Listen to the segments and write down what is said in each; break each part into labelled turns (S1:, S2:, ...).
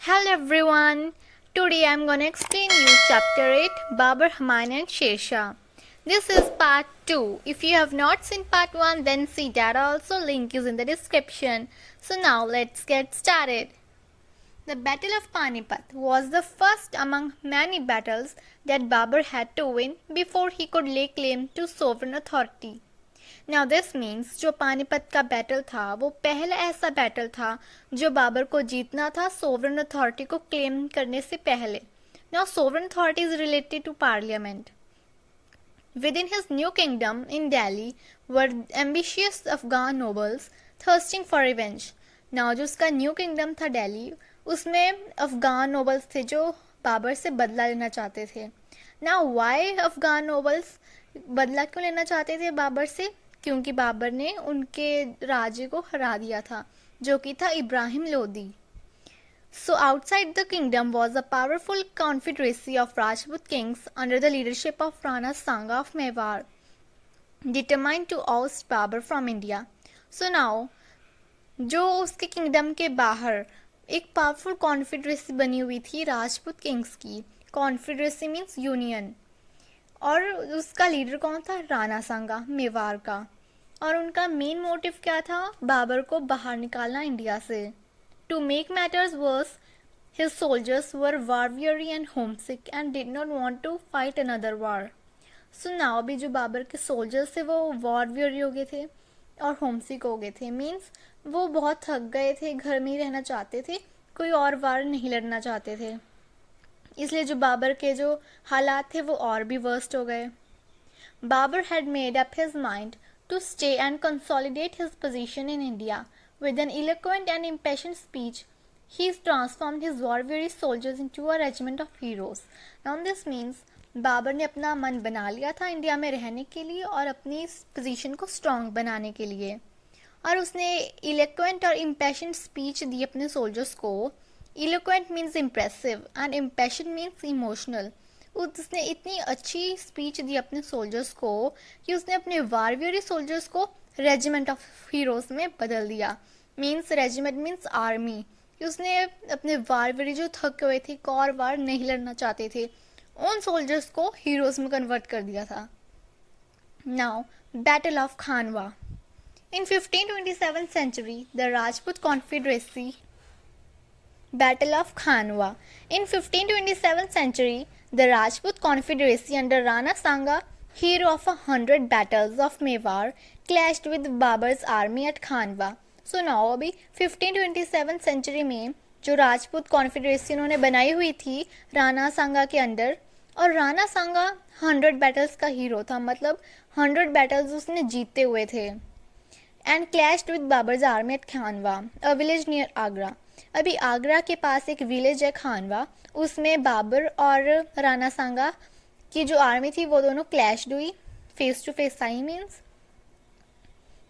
S1: Hello everyone. Today I'm gonna explain you chapter 8 Babur, Humayun and Sher Shah. This is part 2. If you have not seen part 1 then see that also, link is in the description. So now let's get started. The Battle of Panipat was the first among many battles that Babur had to win before he could lay claim to sovereign authority. Now this means जो पानीपत का battle था वो पहला ऐसा battle था जो बाबर को जीतना था सोवरेन अथॉरिटी को क्लेम करने से पहले. Now sovereign authority is related to parliament. Within his new kingdom in Delhi were ambitious Afghan nobles thirsting for revenge. Now जो उसका न्यू किंगडम था दिल्ली उसमें अफगान नोबल्स थे जो बाबर से बदला लेना चाहते थे. Now why अफगान नोबल्स बदला क्यों लेना चाहते थे बाबर से? क्योंकि बाबर ने उनके राजे को हरा दिया था जो कि था Ibrahim Lodi. So outside the kingdom was a powerful confederacy of Rajput kings under the leadership of Rana Sanga of Mewar, determined to oust Babur from India. So now जो उसके किंगडम के बाहर एक पावरफुल कॉन्फेडरेसी बनी हुई थी राजपूत किंग्स की. Confederacy means union. और उसका लीडर कौन था? राणा सांगा मेवाड़ का. और उनका मेन मोटिव क्या था? बाबर को बाहर निकालना इंडिया से. To make matters worse his soldiers were war weary and homesick and did not want to fight another war. So now भी जो बाबर के सोल्जर्स थे वो वॉर weary हो गए थे और होमसिक हो गए थे. मीन्स वो बहुत थक गए थे, घर में ही रहना चाहते थे, कोई और वार नहीं लड़ना चाहते थे. इसलिए जो बाबर के जो हालात थे वो और भी वर्स्ट हो गए. Babur had made up his mind to stay and consolidate his position in India. With an eloquent and impatient speech he transformed his war-weary soldiers into a regiment of heroes. Now this means Babur ने अपना मन बना लिया था India में रहने के लिए और अपनी पोजीशन को स्ट्रॉन्ग बनाने के लिए. और उसने इलोक्वेंट और इम्पेशेंट स्पीच दी अपने सोल्जर्स को. Eloquent means impressive and impatient means emotional. उसने इतनी अच्छी स्पीच दी अपने सोल्जर्स को कि उसने अपने वार-वेरी सोल्जर्स को रेजिमेंट ऑफ हीरोज में बदल दिया. Means regiment means army. उसने अपने वार-वेरी जो थके हुए थे, और वार नहीं लड़ना चाहते थे, उन सोल्जर्स को हीरोज में कन्वर्ट कर दिया था. Now battle of Khanwa. In 1527th century, the Rajput Confederacy Battle of Khanwa. In 1527th century, the Rajput Confederacy under Rana Sanga, hero of 100 battles of Mewar, clashed with Babur's army at Khanwa. So now अभी 1527th century में जो Rajput confederacy उन्होंने बनाई हुई थी राणा सांगा के under, और राणा सांगा 100 battles का हीरो था, मतलब 100 बैटल्स उसने जीते हुए थे. And clashed with Babar's army at Khanwa, a village near Agra. अभी आगरा के पास एक विलेज है खानवा, उसमें बाबर और राणा सांगा की जो आर्मी थी वो दोनों क्लैश्ड हुई, फेस टू फेस आई. Means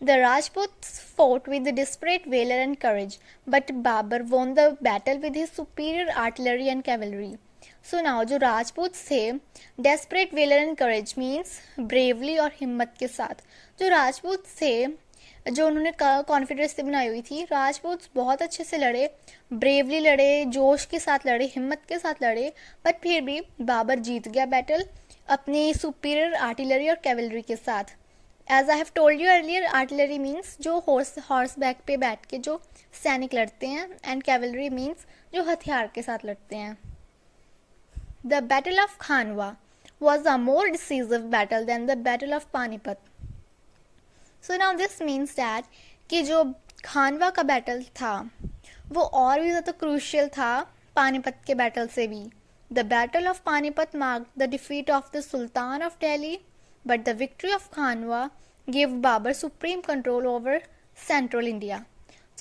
S1: The Rajputs fought with desperate valor and courage, but Babur won the battle with his superior artillery and cavalry. So now जो राजपूत थे, desperate valor and courage means bravely और हिम्मत के साथ. जो राजपूत थे जो उन्होंने कॉन्फिडेंस बनाई हुई थी, राजपूत बहुत अच्छे से लड़े, ब्रेवली लड़े, जोश के साथ लड़े, हिम्मत के साथ लड़े, बट फिर भी बाबर जीत गया बैटल अपनी सुपीरियर आर्टिलरी और कैवलरी के साथ. As I have told you earlier, artillery means जो हॉर्स बैक पे बैठ के जो सैनिक लड़ते हैं, एंड कैवलरी मीन्स जो हथियार के साथ लड़ते हैं. The battle of Khanwa was a more decisive battle than the battle of Panipat. So now this means that कि जो खानवा का बैटल था वो और भी ज़्यादा क्रूशियल था पानीपत के बैटल से भी. The battle of Panipat marked the defeat of the sultan of Delhi, but the victory of Khanwa gave Babur supreme control over central India.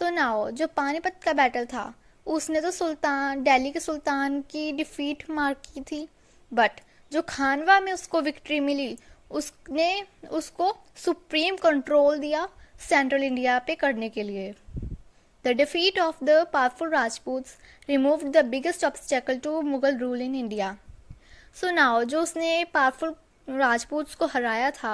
S1: So now जो पानीपत का बैटल था उसने तो सुल्तान दिल्ली के सुल्तान की डिफीट मार्क की थी, बट जो खानवा में उसको विक्ट्री मिली उसने उसको सुप्रीम कंट्रोल दिया सेंट्रल इंडिया पे करने के लिए. The defeat of the powerful Rajputs removed the biggest obstacle to Mughal rule in India. So now जो उसने पावरफुल राजपूत को हराया था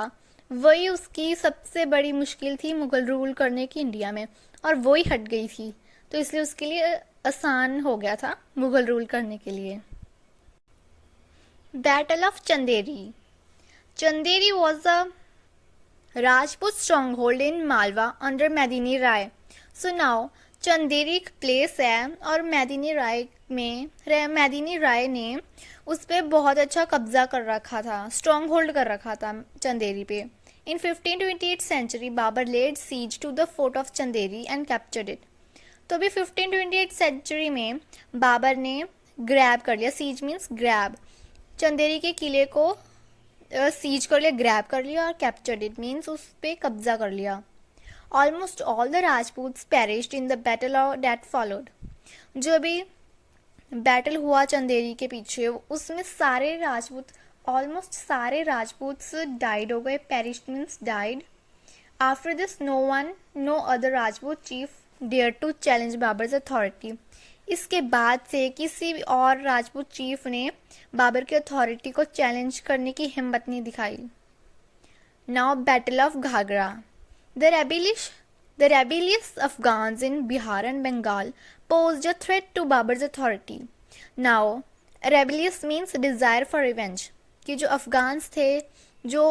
S1: वही उसकी सबसे बड़ी मुश्किल थी मुगल रूल करने की इंडिया में, और वही हट गई थी. तो इसलिए उसके लिए आसान हो गया था मुगल रूल करने के लिए। Battle of Chanderi. Chanderi was a Rajput stronghold in Malwa under Medini Rai. So now Chanderi एक प्लेस है और मेदिनी राय ने उस पर बहुत अच्छा कब्जा कर रखा था, स्ट्रॉन्ग होल्ड कर रखा था चंदेरी पे। In 1528 century Babur led siege to the fort of Chanderi and captured it. तो अभी 1528 सेंचुरी में बाबर ने ग्रैब कर लिया, सीज मीन्स ग्रैब, चंदेरी के किले को सीज कर लिया, ग्रैब कर लिया, और कैप्चर्ड इट मीन्स उस पर कब्जा कर लिया। Almost all the Rajputs perished in the battle that followed. जो भी बैटल हुआ चंदेरी के पीछे, उसमें ऑलमोस्ट सारे राजपूत्स डाइड हो गए। Perished means died. After this no other Rajput chief dare to challenge Babur's authority. इसके बाद से किसी और राजपूत चीफ ने बाबर की अथॉरिटी को चैलेंज करने की हिम्मत नहीं दिखाई। Now battle of Ghaghra. The rebellious Afghans in Bihar and Bengal posed a threat to Babar's authority. Now, rebellious means desire for revenge. कि जो अफगान्स थे, जो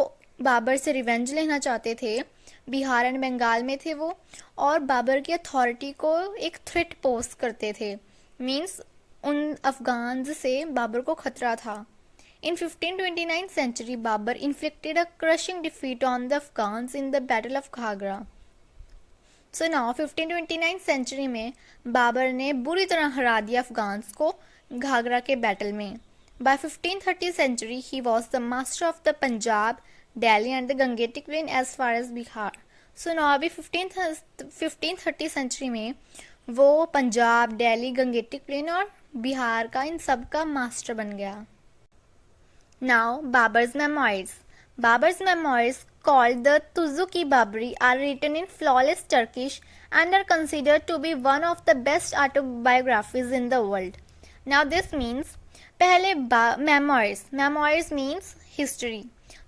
S1: बाबर से रिवेंज लेना चाहते थे, बिहार एंड बंगाल में थे वो, और बाबर की अथॉरिटी को एक थ्रेट पोस्ट करते थे, मीन्स उन अफगान्स से बाबर को खतरा था। In 1529 century Babur inflicted a crushing defeat on the Afghans in the battle of Ghaghra. So now 1529 century में बाबर ने बुरी तरह हरा दिया अफगान्स को घाघरा के बैटल में। By 1530 century he was the master of the Punjab, Delhi and the gangetic plain as far as Bihar. So now अभी 1530 सेंचुरी में वो पंजाब, दिल्ली, गंगेटिक प्लेन और बिहार का, इन सब का मास्टर बन गया। Now Babar's memoirs. Babar's memoirs, called the Tuzuk-i-Babri, are written in flawless Turkish and are considered to be one of the best autobiographies in the world. Now this means, पहले memoirs means history.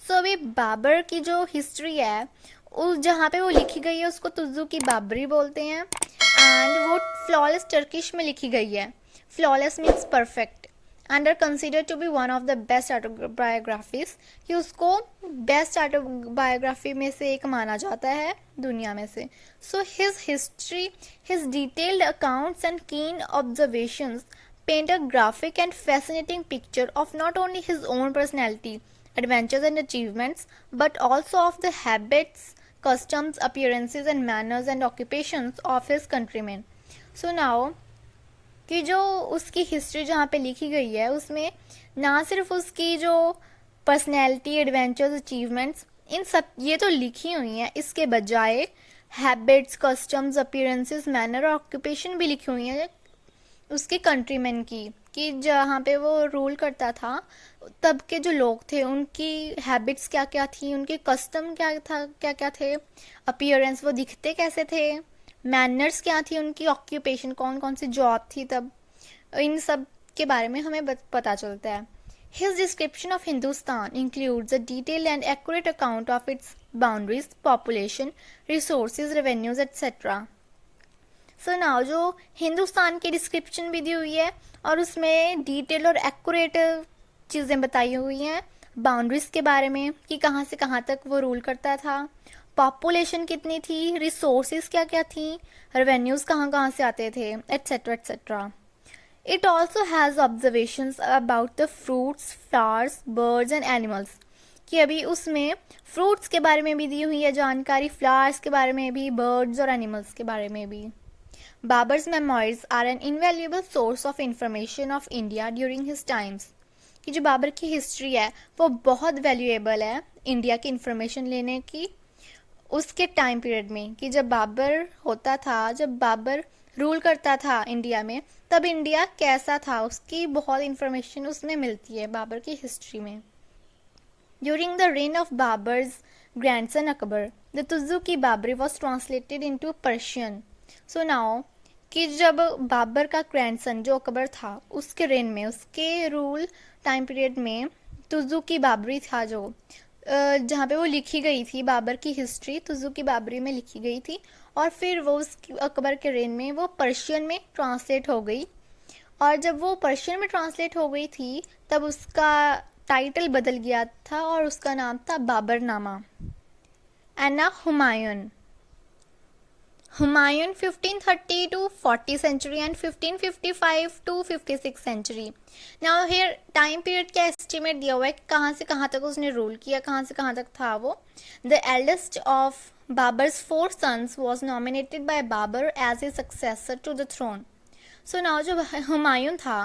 S1: So अभी बाबर की जो history है, उस जहाँ पे वो लिखी गई है उसको तुजुक-i-Babri बोलते हैं, एंड वो फ्लॉलेस टर्किश में लिखी गई है। Flawless means perfect, and are considered to be one of the best autobiographies, कि उसको बेस्ट autobiography में से एक माना जाता है दुनिया में से। So his history, his detailed accounts and keen observations paint a graphic and fascinating picture of not only his own personality, adventures and achievements, but also of the habits, customs, appearances and manners and occupations of his countrymen. So now कि जो उसकी history जहाँ पे लिखी गई है, उसमें ना सिर्फ उसकी जो पर्सनैलिटी, एडवेंचर्स, अचीवमेंट्स, इन सब ये तो लिखी हुई हैं, इसके बजाय हैबिट्स, कस्टम्स, अपीयरेंसेस, मैनर और ऑक्यूपेशन भी लिखी हुई हैं उसके कंट्रीमैन की, कि जहाँ पे वो रूल करता था तब के जो लोग थे उनकी हैबिट्स क्या क्या थी, उनके कस्टम क्या क्या थे, अपीयरेंस वो दिखते कैसे थे, मैनर्स क्या थी उनकी, ऑक्यूपेशन कौन कौन सी जॉब थी तब, इन सब के बारे में हमें पता चलता है। His description of Hindustan includes a detailed and accurate account of its boundaries, population, resources, revenues, etc. So now जो हिंदुस्तान की डिस्क्रिप्शन भी दी हुई है और उसमें डिटेल और एक्यूरेट चीज़ें बताई हुई हैं, बाउंड्रीज के बारे में कि कहाँ से कहाँ तक वो रूल करता था, पॉपुलेशन कितनी थी, रिसोर्सेज क्या क्या थी, रेवेन्यूज कहाँ कहाँ से आते थे, etcetera etcetera. It also has observations about the fruits, flowers, birds and animals, कि अभी उसमें फ्रूट्स के बारे में भी दी हुई है जानकारी, फ्लावर्स के बारे में भी, बर्ड्स और एनिमल्स के बारे में भी। Babur's memoirs are an invaluable source of information of India during his times, कि जो बाबर की हिस्ट्री है वो बहुत वैल्यूएबल है इंडिया की इंफॉर्मेशन लेने की उसके टाइम पीरियड में, कि जब बाबर होता था, जब बाबर रूल करता था इंडिया में, तब इंडिया कैसा था उसकी बहुत इंफॉर्मेशन उसमें मिलती है बाबर की हिस्ट्री में। During the reign of Babur's grandson Akbar, the तुजुक-i-Babri was translated into Persian. So now कि जब बाबर का ग्रैंडसन जो अकबर था उसके रेन में, उसके रूल टाइम पीरियड में तुजुक-i-Babri था जो, जहाँ पे वो लिखी गई थी, बाबर की हिस्ट्री तुजुकी बाबरी में लिखी गई थी, और फिर वो उस अकबर के रेन में वो पर्शियन में ट्रांसलेट हो गई। और जब वो पर्शियन में ट्रांसलेट हो गई थी तब उसका टाइटल बदल गया था और उसका नाम था बाबरनामा। एंड ना Humayun, Humayun 1530 to 40 century and 1555 to 56 century. Now here time period का estimate दिया हुआ है कहाँ से कहाँ तक उसने रूल किया, कहाँ से कहाँ तक था वो। The eldest of Babar's 4 sons was nominated by Babar as his successor to the throne. So now जो हुमायूं था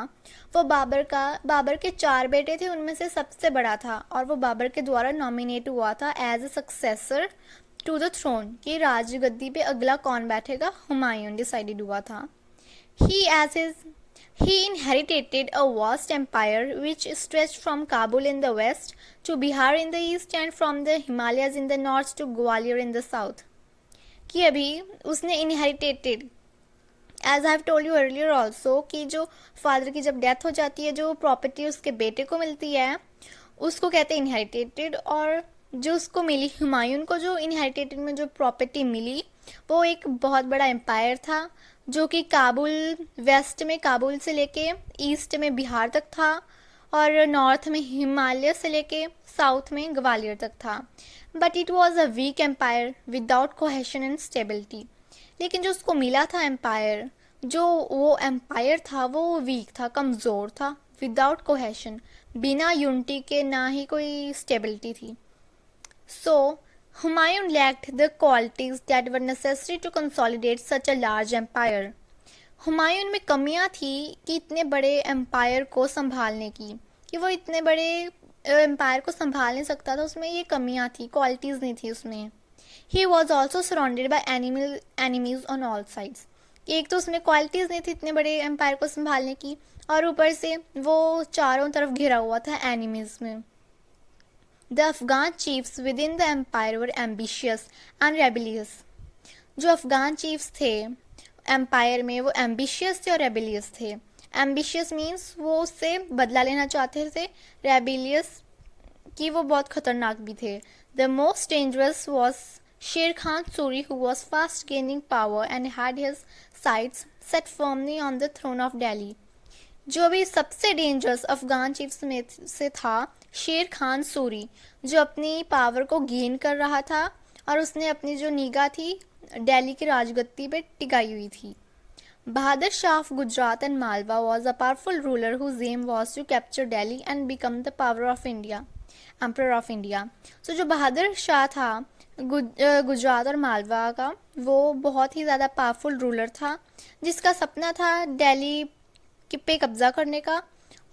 S1: वो बाबर के 4 बेटे थे, उनमें से सबसे बड़ा था और वो बाबर के द्वारा नॉमिनेट हुआ था as a successor to the throne कि राजगद्दी पे अगला कौन बैठेगा, हुमायूं डिसाइडेड हुआ था। He inherited a vast empire which stretched from Kabul in the west to Bihar in the east and from the Himalayas in the north to Gwalior in the south. कि अभी उसने inherited, as I have told you earlier also, कि जो father की जब death हो जाती है जो प्रॉपर्टी उसके बेटे को मिलती है उसको कहते हैं इनहेरिटेटेड, और जो उसको मिली हुमायूं को जो इनहेरिटेटेड में जो प्रॉपर्टी मिली वो एक बहुत बड़ा एम्पायर था जो कि काबुल वेस्ट में काबुल से लेके ईस्ट में बिहार तक था और नॉर्थ में हिमालय से लेके साउथ में ग्वालियर तक था। But it was a weak empire without cohesion and stability. लेकिन जो उसको मिला था एम्पायर, जो वो एम्पायर था वो वीक था, कमज़ोर था, विदाउट कोहेशन, बिना यूनिटी के, ना ही कोई स्टेबिलिटी थी। So Humayun lacked the qualities that were necessary to consolidate such a large empire. Humayun में कमियां थी कि इतने बड़े एम्पायर को संभालने की, कि वो इतने बड़े एम्पायर को संभाल नहीं सकता था, उसमें ये कमियां थी, क्वालिटीज़ नहीं थी उसमें। He was also surrounded by enemies on all sides. एक तो उसमें क्वालिटीज़ नहीं थी इतने बड़े एम्पायर को संभालने की और ऊपर से वो चारों तरफ घिरा हुआ था एनिमीज में। The Afghan chiefs within the empire were ambitious and rebellious. जो अफगान चीफ्स थे एम्पायर में वो एम्बिशियस थे और रेबिलियस थे। एम्बिशियस मीन्स वो उससे बदला लेना चाहते थे, रेबिलियस कि वो बहुत खतरनाक भी थे। द मोस्ट डेंजरस वॉज शेर Khan Suri who was fast gaining power and had his sights set firmly on the throne of Delhi. जो भी सबसे डेंजरस अफगान चीफ्स में से था शेर खान सूरी, जो अपनी पावर को गेन कर रहा था और उसने अपनी जो निगाह थी दिल्ली की राजगद्दी पे टिकाई हुई थी। Bahadur Shah of Gujarat and Malwa was a powerful ruler whose aim was to capture Delhi and become the power of India, emperor of India. So जो बहादुर शाह था गुजरात और मालवा का, वो बहुत ही ज़्यादा पावरफुल रूलर था जिसका सपना था दिल्ली पे कब्जा करने का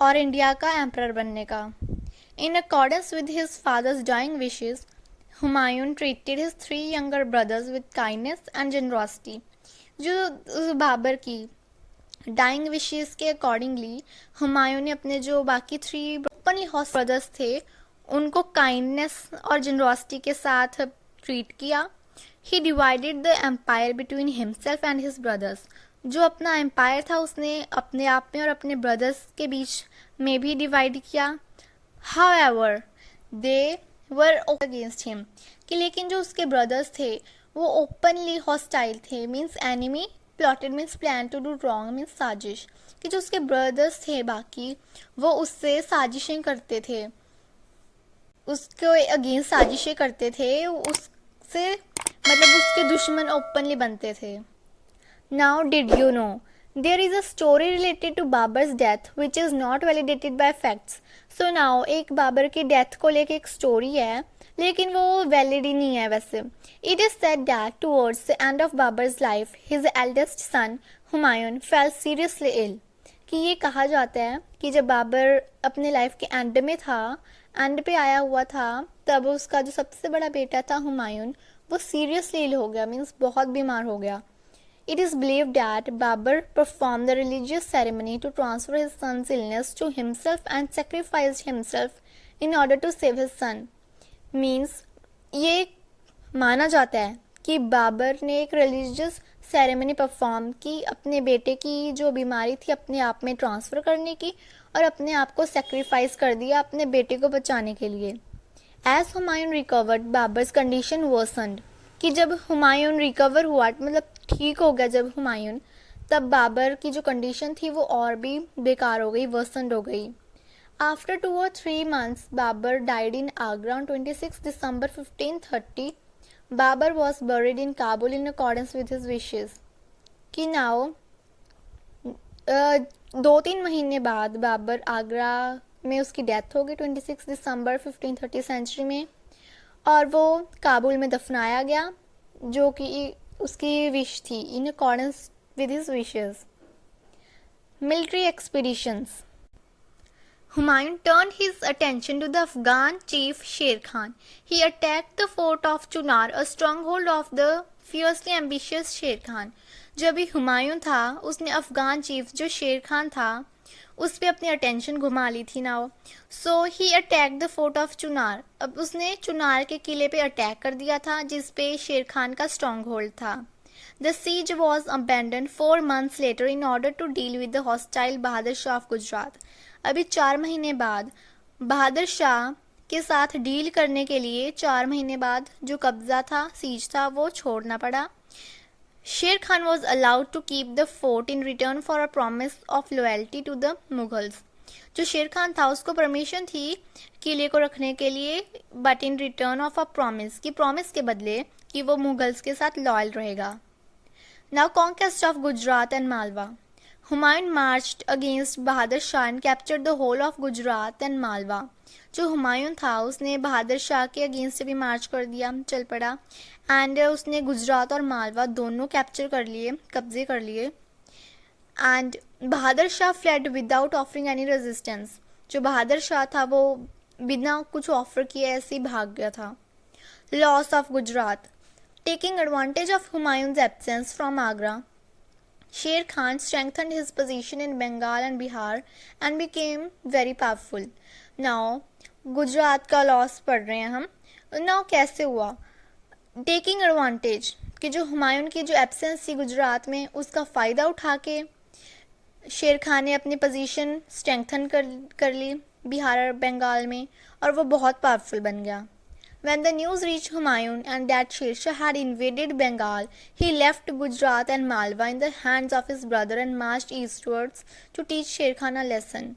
S1: और इंडिया का एम्परर बनने का। In accordance with his father's dying wishes Humayun treated his 3 younger brothers with kindness and generosity. जो बाबर की डाइंग विशेस के अकॉर्डिंगली हुमायूं ने अपने जो बाकी 3 ओपनली हॉस्ट ब्रदर्स थे उनको काइंडनेस और जेनरॉसिटी के साथ ट्रीट किया। He divided the empire between himself and his brothers. जो अपना एम्पायर था उसने अपने आप में और अपने ब्रदर्स के बीच में भी डिवाइड किया। However they were against him, कि लेकिन जो उसके ब्रदर्स थे वो ओपनली हॉस्टाइल थे, means enemy, plotted means plan to do wrong means साजिश, कि जो उसके ब्रदर्स थे बाकी वो उससे साजिशें करते थे, उसके अगेंस्ट साजिशें करते थे, उससे मतलब उसके दुश्मन ओपनली बनते थे। Now did you know there is a story related to Babur's death which is not validated by facts. So now एक बाबर की डेथ को लेके एक स्टोरी है लेकिन वो वैलिड ही नहीं है वैसे। It is said that towards the end of Babur's life his eldest son Humayun fell seriously ill, कि ये कहा जाता है कि जब बाबर अपने लाइफ के एंड में था, एंड पे आया हुआ था, तब उसका जो सबसे बड़ा बेटा था हुमायूं वो सीरियसली इल हो गया, मीन्स बहुत बीमार हो गया। It is believed that Babur performed the religious ceremony to transfer his son's illness to himself and sacrificed himself in order to save his son. Means ये माना जाता है कि बाबर ने एक रिलीजियस सेरेमनी परफॉर्म की अपने बेटे की जो बीमारी थी अपने आप में ट्रांसफ़र करने की और अपने आप को सेक्रीफाइस कर दिया अपने बेटे को बचाने के लिए। As Humayun recovered Babur's condition worsened, कि जब हुमायूं रिकवर हुआ मतलब ठीक हो गया जब हुमायूं, तब बाबर की जो कंडीशन थी वो और भी बेकार हो गई, वर्सनड हो गई. After 2 or 3 months Babur died in Agra on 26 December 1530. Babur was buried in Kabul in accordance with his wishes. कि नाउ 2-3 महीने बाद बाबर आगरा में उसकी डेथ हो गई 26 दिसंबर 1530 सेंचुरी में, और वो काबुल में दफनाया गया जो कि उसकी विश थी, इन accordance with his wishes. Military expeditions. Humayun turned his attention to the Afghan chief Sher Khan. He attacked the fort of Chunar, a stronghold of the fiercely ambitious Sher Khan. जो भी हुमायूं था उसने Afghan chief जो शेर खान था उस पर अपनी attention घुमा ली थी now. So he attack the fort of Chunar. अब उसने चुनार के किले पे अटैक कर दिया था जिस पे शेर खान का स्ट्रॉन्ग होल्ड था. The siege was abandon 4 months later in order to deal with the hostile Bahadur Shah of Gujarat. अभी 4 महीने बाद बहादुर शाह के साथ डील करने के लिए 4 महीने बाद जो कब्जा था, सीज था, वो छोड़ना पड़ा. Sher Khan was allowed to keep the fort in return for a promise of loyalty to the Mughals. जो शेर खान था उसको परमिशन थी किले को रखने के लिए, but in return of a promise, कि प्रॉमिस के बदले कि वो मुगल्स के साथ लॉयल रहेगा. Now conquest of Gujarat and Malwa. Humayun marched against Bahadur Shah and captured the whole of Gujarat and Malwa. जो हुमायूं था उसने बहादुर शाह के अगेंस्ट भी मार्च कर दिया, चल पड़ा, एंड उसने गुजरात और मालवा दोनों कैप्चर कर लिए, कब्जे कर लिए. And Bahadur Shah fled without offering any resistance. जो बहादुर शाह था वो बिना कुछ ऑफर किए ऐसे ही भाग गया था. Loss of Gujarat. Taking advantage of Humayun's absence from Agra, Sher Khan strengthened his position in Bengal and Bihar and became very powerful. Now, Gujarat का लॉस पढ़ रहे हैं हम. Now कैसे हुआ? टेकिंग एडवांटेज, कि जो हुमायूं की जो एब्सेंस थी गुजरात में उसका फ़ायदा उठा के शेर खान ने अपनी पोजीशन स्ट्रेंथन कर ली बिहार और बंगाल में, और वो बहुत पावरफुल बन गया. When the news reached Humayun and that Sher Shah had invaded Bengal, he left Gujarat and Malwa in the hands of his brother and marched eastwards to teach Sher Khan a lesson.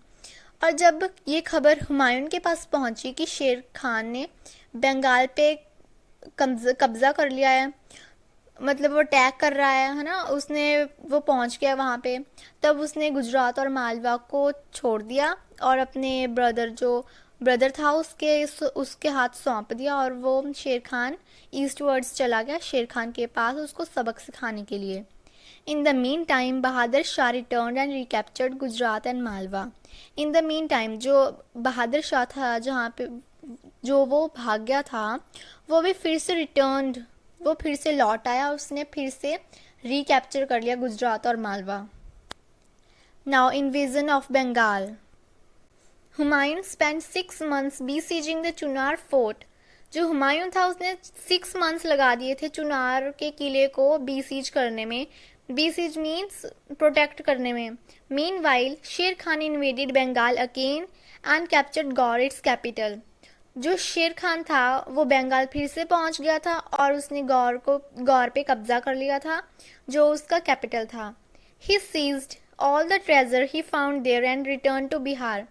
S1: और जब ये खबर हुमायूं के पास पहुंची कि शेर खान ने बंगाल पे कब्जा कर लिया है, मतलब वो अटैक कर रहा है ना, उसने वो पहुंच गया वहाँ पे, तब उसने गुजरात और मालवा को छोड़ दिया और अपने ब्रदर था उसके हाथ सौंप दिया, और वो शेर खान ईस्ट वर्ड्स चला गया शेर खान के पास उसको सबक सिखाने के लिए. In the mean time Bahadur Shah return and recaptured Gujarat and Malwa. In the mean time जो बहादुर शाह था जहाँ पे जो वो भाग गया था वो भी फिर से रिटर्न्ड, वो फिर से लौट आया, उसने फिर से रिकैप्चर कर लिया गुजरात और Malwa. Now invasion of Bengal. Humayun spent 6 months besieging the Chunar fort. जो हुमायूं था उसने 6 months लगा दिए थे चुनार के किले को बीसीज करने में. बीसीज मीन्स प्रोटेक्ट करने में. Meanwhile Sher Khan invaded Bengal again and captured Gaur its capital. जो शेर खान था वो बंगाल फिर से पहुंच गया था और उसने गौर पे कब्जा कर लिया था जो उसका कैपिटल था. He seized all the treasure he found there and return to Bihar.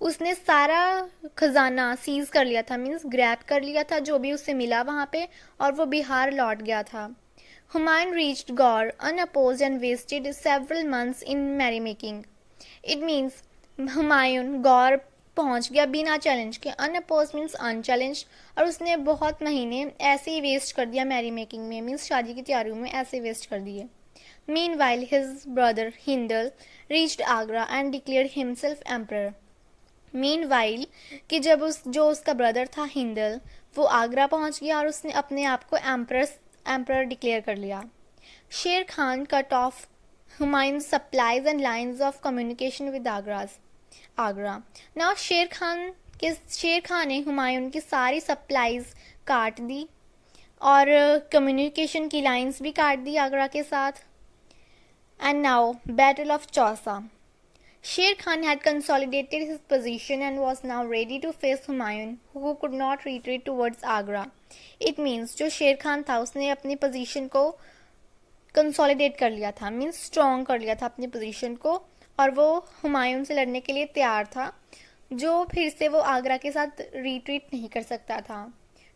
S1: उसने सारा खजाना सीज कर लिया था, मीन्स ग्रैब कर लिया था जो भी उसे मिला वहाँ पे, और वो बिहार लौट गया था. Humayun reached Gaur unopposed and wasted several months in merry making. It means Humayun Gaur पहुँच गया बिना चैलेंज के. अनअपोज मीन्स अनचैलेंज, और उसने बहुत महीने ऐसे ही वेस्ट कर दिया मैरी मेकिंग में, मीन्स शादी की तैयारियों में ऐसे वेस्ट कर दिए. Meanwhile his brother Hindal reached Agra and declared himself emperor. Meanwhile कि जब उसका ब्रदर था हिंदल वो आगरा पहुंच गया और उसने अपने आप को एम्परर डिक्लेयर कर लिया. शेर Khan cut off Humayun supplies and lines of communication with Agra. Now शेर खान ने हुमायूं की सारी सप्लाईज काट दी और कम्युनिकेशन की लाइंस भी काट दी आगरा के साथ. And now battle of Chausa. Sher Khan had consolidated his position and was now ready to face Humayun, who could not retreat towards Agra. It means जो शेर खान था उसने अपनी पोजीशन को कंसोलिडेट कर लिया था, मीन्स स्ट्रॉन्ग कर लिया था अपनी पोजीशन को, और वो हुमायूं से लड़ने के लिए तैयार था, जो फिर से वो आगरा के साथ रिट्रीट नहीं कर सकता था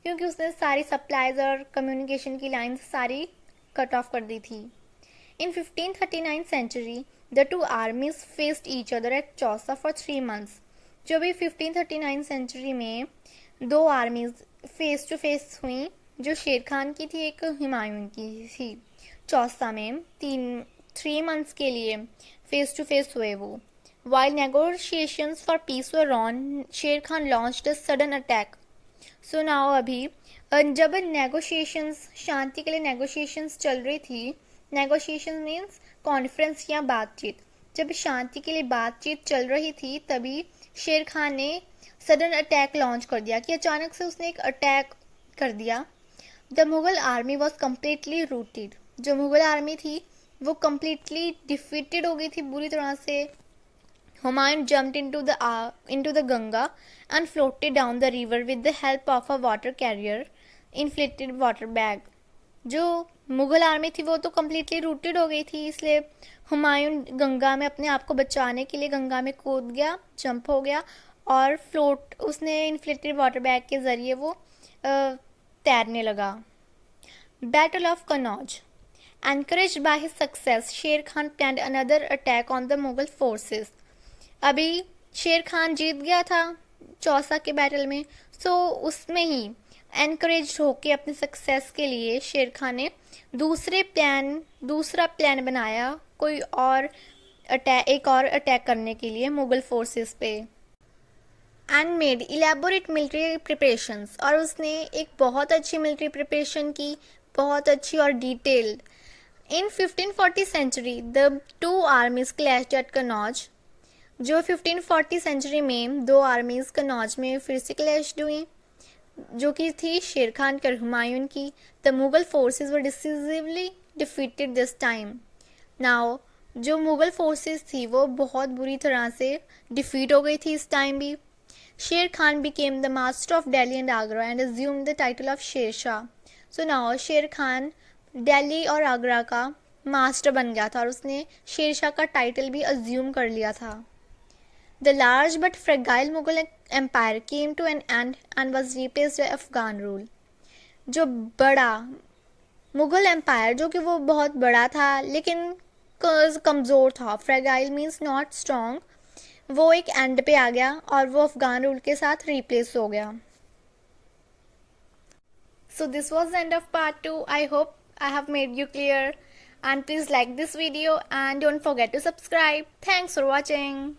S1: क्योंकि उसने सारी सप्लाईज और कम्युनिकेशन की लाइन्स सारी कट ऑफ कर दी थी. In 1539 century, the two armies faced each other at Chausa for 3 months. जो भी 1539 सेंचुरी में दो आर्मीज फेस टू फेस हुई, जो शेर खान की थी एक हुमायूं की थी, चौसा में 3 मंथ्स के लिए फेस टू फेस हुए वो. While negotiations for peace were on, शेर Khan launched a sudden attack. So now अभी जब नेगोशिएशंस शांति के लिए नेगोशिएशंस चल रही थी, नेगोशिएशन मीन्स कॉन्फ्रेंस या बातचीत, जब शांति के लिए बातचीत चल रही थी तभी शेर खान ने सडन अटैक लॉन्च कर दिया कि अचानक से उसने एक अटैक कर दिया. The Mughal army was completely rooted. जो मुगल आर्मी थी वो कम्प्लीटली डिफीटेड हो गई थी बुरी तरह से. Humayun jumped into the Ganga and floated down the river with the help of a water carrier inflated water bag. जो मुगल आर्मी थी वो तो कम्प्लीटली रूटेड हो गई थी, इसलिए हुमायूं गंगा में अपने आप को बचाने के लिए गंगा में कूद गया, जंप हो गया और फ्लोट उसने इन्फ्लेटेड वाटर बैग के ज़रिए वो तैरने लगा. Battle of Kannauj. Encouraged by his success, शेर Khan planned another attack on the Mughal forces. अभी शेर खान जीत गया था चौसा के बैटल में, सो उसमें ही एनकरेज होके अपने सक्सेस के लिए शेर खान ने दूसरा प्लान बनाया एक और अटैक करने के लिए मुगल फोर्सेस पे. And made elaborate military preparations. और उसने एक बहुत अच्छी मिलिट्री प्रिपरेशन की, बहुत अच्छी और detailed. In 1540 century the two armies clashed at Kannauj. जो 1540 सेंचुरी में दो आर्मीज कनौज में फिर से क्लैश्ड हुई, जो कि थी शेर खान और हुमायूं की. The Mughal forces were decisively defeated this time. Now जो मुगल फोर्सेस थी वो बहुत बुरी तरह से डिफीट हो गई थी इस टाइम भी. शेर Khan became the master of Delhi and Agra and assumed the title of Sher Shah. So now शेर खान दिल्ली और आगरा का मास्टर बन गया था और उसने शेर शाह का टाइटल भी अज्यूम कर लिया था. The large but fragile Mughal empire came to an end and was replaced by Afghan rule. जो बड़ा मुगल एम्पायर, जो कि वो बहुत बड़ा था लेकिन कमज़ोर था, फ्रेगाइल मीन्स नॉट स्ट्रॉन्ग, वो एक एंड पे आ गया और वो अफगान रूल के साथ रिप्लेस हो गया. So this was the end of part 2. I hope I have made you clear, and please like this video and don't forget to subscribe. Thanks for watching.